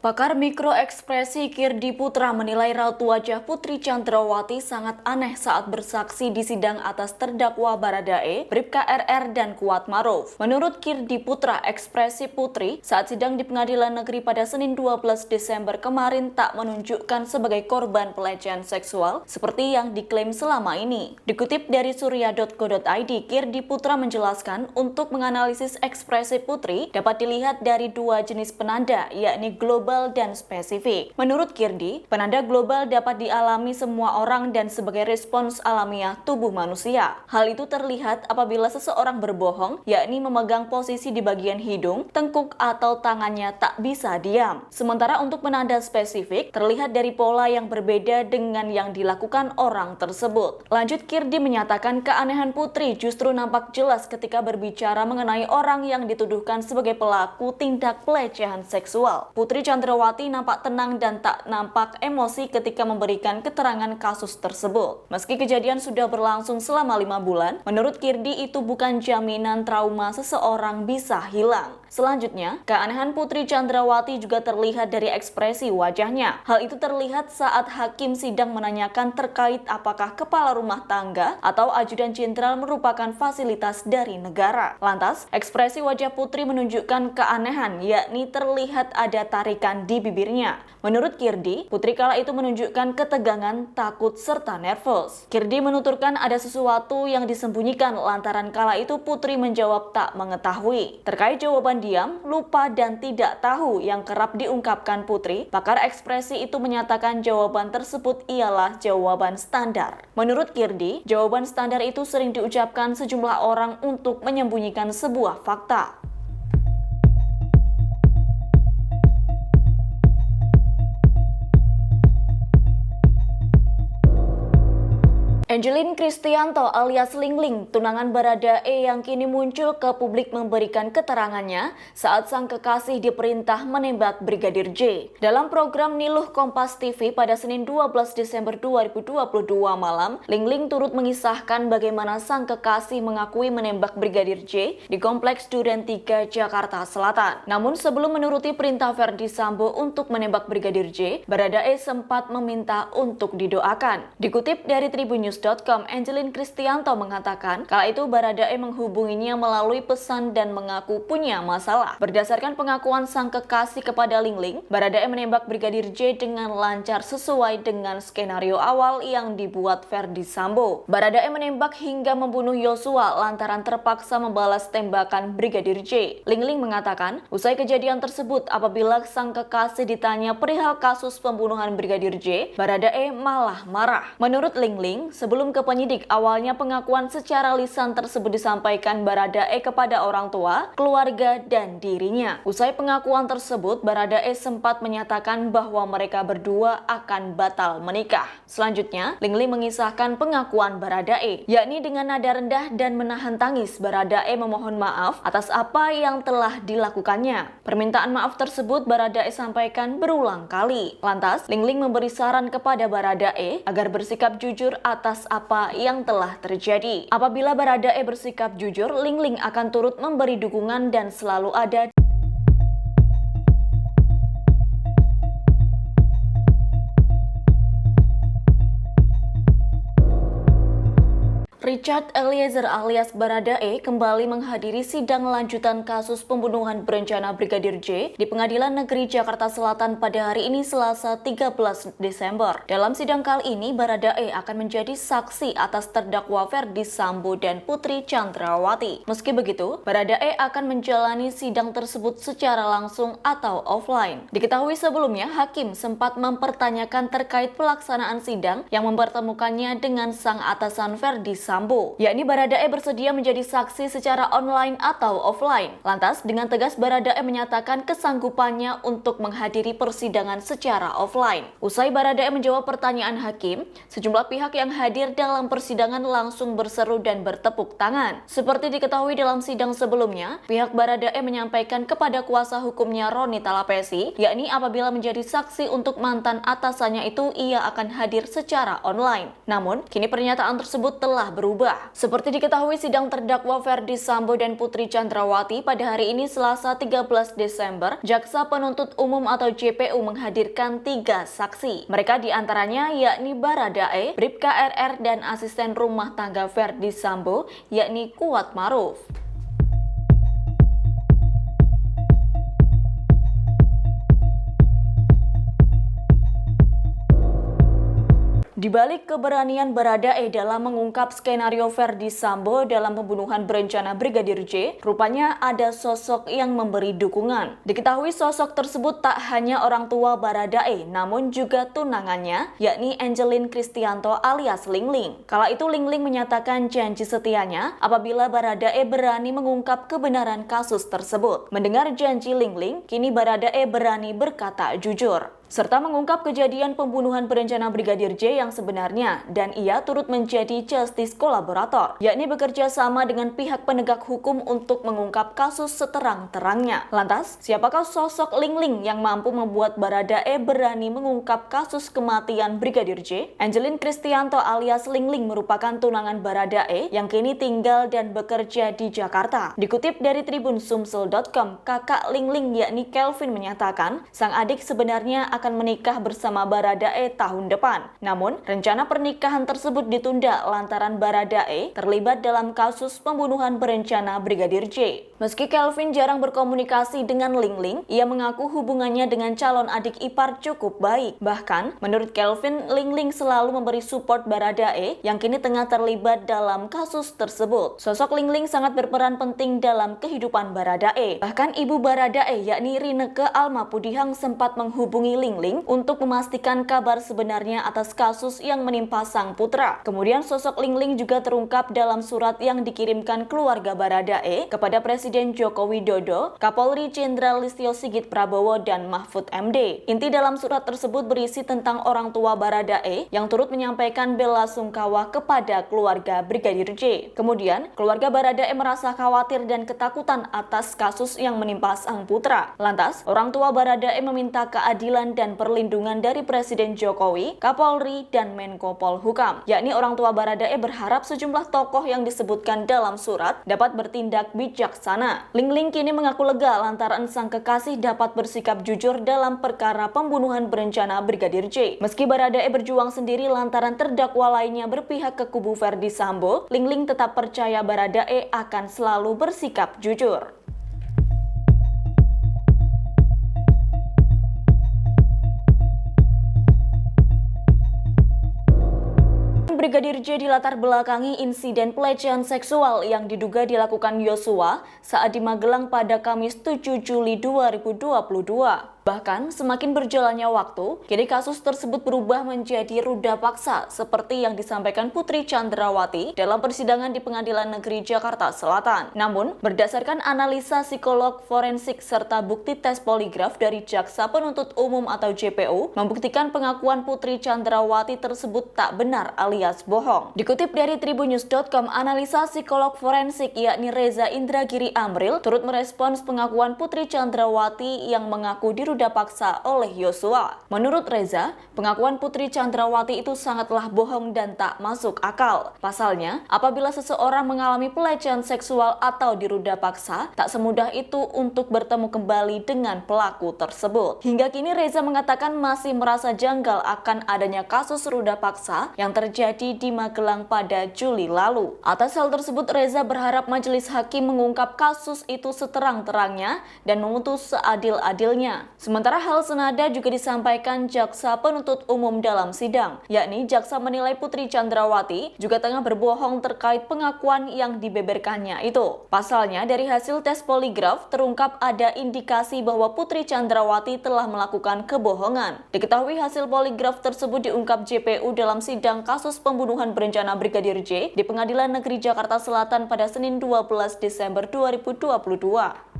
Pakar mikroekspresi Kirdi Putra menilai raut wajah Putri Chandrawati sangat aneh saat bersaksi di sidang atas terdakwa Baradae, Bribka RR, dan Kuat Maruf. Menurut Kirdi Putra, ekspresi Putri saat sidang di Pengadilan Negeri pada Senin 12 Desember kemarin tak menunjukkan sebagai korban pelecehan seksual seperti yang diklaim selama ini. Dikutip dari surya.co.id, Kirdi Putra menjelaskan untuk menganalisis ekspresi Putri dapat dilihat dari dua jenis penanda, yakni global dan spesifik. Menurut Kirdi, penanda global dapat dialami semua orang dan sebagai respons alamiah tubuh manusia. Hal itu terlihat apabila seseorang berbohong, yakni memegang posisi di bagian hidung, tengkuk, atau tangannya tak bisa diam. Sementara untuk penanda spesifik, terlihat dari pola yang berbeda dengan yang dilakukan orang tersebut. Lanjut, Kirdi menyatakan keanehan Putri justru nampak jelas ketika berbicara mengenai orang yang dituduhkan sebagai pelaku tindak pelecehan seksual. Putri Chandrawati nampak tenang dan tak nampak emosi ketika memberikan keterangan kasus tersebut. Meski kejadian sudah berlangsung selama 5 bulan, menurut Kirdi itu bukan jaminan trauma seseorang bisa hilang. Selanjutnya, keanehan Putri Chandrawati juga terlihat dari ekspresi wajahnya. Hal itu terlihat saat hakim sidang menanyakan terkait apakah kepala rumah tangga atau ajudan jenderal merupakan fasilitas dari negara. Lantas, ekspresi wajah Putri menunjukkan keanehan, yakni terlihat ada tarikan di bibirnya. Menurut Kirdi, Putri kala itu menunjukkan ketegangan, takut, serta nervous. Kirdi menuturkan ada sesuatu yang disembunyikan lantaran kala itu Putri menjawab tak mengetahui. Terkait jawaban diam, lupa, dan tidak tahu yang kerap diungkapkan Putri, pakar ekspresi itu menyatakan jawaban tersebut ialah jawaban standar. Menurut Kirdi, jawaban standar itu sering diucapkan sejumlah orang untuk menyembunyikan sebuah fakta. Angelin Kristianto alias Lingling, tunangan Baradae yang kini muncul ke publik memberikan keterangannya saat sang kekasih diperintah menembak Brigadir J. Dalam program Niluh Kompas TV pada Senin 12 Desember 2022 malam, Lingling turut mengisahkan bagaimana sang kekasih mengakui menembak Brigadir J di Kompleks Duren 3, Jakarta Selatan. Namun sebelum menuruti perintah Verdi Sambo untuk menembak Brigadir J, Baradae sempat meminta untuk didoakan. Dikutip dari Tribunnews, Angelin Kristianto mengatakan kala itu Baradae menghubunginya melalui pesan dan mengaku punya masalah. Berdasarkan pengakuan sang kekasih kepada Lingling, Baradae menembak Brigadir J dengan lancar sesuai dengan skenario awal yang dibuat Verdi Sambo. Baradae menembak hingga membunuh Yosua lantaran terpaksa membalas tembakan Brigadir J. Lingling mengatakan, usai kejadian tersebut apabila sang kekasih ditanya perihal kasus pembunuhan Brigadir J, Baradae malah marah. Menurut Lingling, sebelum ke penyidik, awalnya pengakuan secara lisan tersebut disampaikan Baradae kepada orang tua, keluarga, dan dirinya. Usai pengakuan tersebut, Baradae sempat menyatakan bahwa mereka berdua akan batal menikah. Selanjutnya, Lingling mengisahkan pengakuan Baradae, yakni dengan nada rendah dan menahan tangis, Baradae memohon maaf atas apa yang telah dilakukannya. Permintaan maaf tersebut Baradae sampaikan berulang kali. Lantas, Lingling memberi saran kepada Baradae agar bersikap jujur atas apa yang telah terjadi. Apabila Baradae bersikap jujur, Lingling akan turut memberi dukungan dan selalu ada. Richard Eliezer alias Baradae kembali menghadiri sidang lanjutan kasus pembunuhan berencana Brigadir J di Pengadilan Negeri Jakarta Selatan pada hari ini Selasa 13 Desember. Dalam sidang kali ini, Baradae akan menjadi saksi atas terdakwa Verdi Sambo dan Putri Chandrawati. Meski begitu, Baradae akan menjalani sidang tersebut secara langsung atau offline. Diketahui sebelumnya, hakim sempat mempertanyakan terkait pelaksanaan sidang yang mempertemukannya dengan sang atasan Verdi Sambo, yakni Baradae bersedia menjadi saksi secara online atau offline. Lantas, dengan tegas Baradae menyatakan kesanggupannya untuk menghadiri persidangan secara offline. Usai Baradae menjawab pertanyaan hakim, sejumlah pihak yang hadir dalam persidangan langsung berseru dan bertepuk tangan. Seperti diketahui dalam sidang sebelumnya, pihak Baradae menyampaikan kepada kuasa hukumnya Roni Talapesi, yakni apabila menjadi saksi untuk mantan atasannya itu ia akan hadir secara online. Namun, kini pernyataan tersebut telah berubah. berubah. Seperti diketahui, sidang terdakwa Ferdy Sambo dan Putri Chandrawati pada hari ini Selasa 13 Desember, Jaksa Penuntut Umum atau JPU menghadirkan 3 saksi. Mereka diantaranya yakni Baradae, Bribka RR, dan asisten rumah tangga Ferdy Sambo yakni Kuat Maruf. Di balik keberanian Baradae dalam mengungkap skenario Ferdy Sambo dalam pembunuhan berencana Brigadir J, rupanya ada sosok yang memberi dukungan. Diketahui sosok tersebut tak hanya orang tua Baradae, namun juga tunangannya, yakni Angelin Kristianto alias Lingling. Kala itu Lingling menyatakan janji setianya apabila Baradae berani mengungkap kebenaran kasus tersebut. Mendengar janji Lingling, kini Baradae berani berkata jujur, serta mengungkap kejadian pembunuhan berencana Brigadir J yang sebenarnya, dan ia turut menjadi justice kolaborator, yakni bekerja sama dengan pihak penegak hukum untuk mengungkap kasus seterang-terangnya. Lantas, siapakah sosok Lingling yang mampu membuat Baradae berani mengungkap kasus kematian Brigadir J? Angelin Kristianto alias Lingling merupakan tunangan Baradae yang kini tinggal dan bekerja di Jakarta. Dikutip dari tribunsumsel.com, kakak Lingling yakni Kelvin menyatakan, sang adik sebenarnya akan menikah bersama Baradae tahun depan. Namun, rencana pernikahan tersebut ditunda lantaran Baradae terlibat dalam kasus pembunuhan berencana Brigadir J. Meski Kelvin jarang berkomunikasi dengan Lingling, ia mengaku hubungannya dengan calon adik ipar cukup baik. Bahkan, menurut Kelvin, Lingling selalu memberi support Baradae yang kini tengah terlibat dalam kasus tersebut. Sosok Lingling sangat berperan penting dalam kehidupan Baradae. Bahkan ibu Baradae yakni Rineke Almapudihang sempat menghubungi Lingling untuk memastikan kabar sebenarnya atas kasus yang menimpa sang putra. Kemudian sosok Lingling juga terungkap dalam surat yang dikirimkan keluarga Baradae kepada Presiden Joko Widodo, Kapolri Jenderal Listio Sigit Prabowo, dan Mahfud MD. Inti dalam surat tersebut berisi tentang orang tua Baradae yang turut menyampaikan bela sungkawa kepada keluarga Brigadir J. Kemudian, keluarga Baradae merasa khawatir dan ketakutan atas kasus yang menimpa sang putra. Lantas, orang tua Baradae meminta keadilan dan perlindungan dari Presiden Jokowi, Kapolri, dan Menko Polhukam. Yakni orang tua Baradae berharap sejumlah tokoh yang disebutkan dalam surat dapat bertindak bijaksana. Lingling kini mengaku lega lantaran sang kekasih dapat bersikap jujur dalam perkara pembunuhan berencana Brigadir J. Meski Baradae berjuang sendiri lantaran terdakwa lainnya berpihak ke kubu Ferdy Sambo, Lingling tetap percaya Baradae akan selalu bersikap jujur. Brigadir J dilatar belakangi insiden pelecehan seksual yang diduga dilakukan Yosua saat di Magelang pada Kamis 7 Juli 2022. Bahkan, semakin berjalannya waktu, kini kasus tersebut berubah menjadi ruda paksa seperti yang disampaikan Putri Chandrawati dalam persidangan di Pengadilan Negeri Jakarta Selatan. Namun, berdasarkan analisa psikolog forensik serta bukti tes poligraf dari Jaksa Penuntut Umum atau JPU, membuktikan pengakuan Putri Chandrawati tersebut tak benar alias bohong. Dikutip dari tribunnews.com, analisa psikolog forensik yakni Reza Indragiri Amril turut merespons pengakuan Putri Chandrawati yang mengaku diruda paksa oleh Yosua. Menurut Reza, pengakuan Putri Chandrawati itu sangatlah bohong dan tak masuk akal. Pasalnya, apabila seseorang mengalami pelecehan seksual atau diruda paksa, tak semudah itu untuk bertemu kembali dengan pelaku tersebut. Hingga kini Reza mengatakan masih merasa janggal akan adanya kasus ruda paksa yang terjadi di Magelang pada Juli lalu. Atas hal tersebut, Reza berharap majelis hakim mengungkap kasus itu seterang-terangnya dan memutus seadil-adilnya. Sementara hal senada juga disampaikan Jaksa Penuntut Umum dalam sidang, yakni Jaksa menilai Putri Chandrawati juga tengah berbohong terkait pengakuan yang dibeberkannya itu. Pasalnya, dari hasil tes poligraf terungkap ada indikasi bahwa Putri Chandrawati telah melakukan kebohongan. Diketahui hasil poligraf tersebut diungkap JPU dalam sidang kasus pembunuhan berencana Brigadir J di Pengadilan Negeri Jakarta Selatan pada Senin 12 Desember 2022.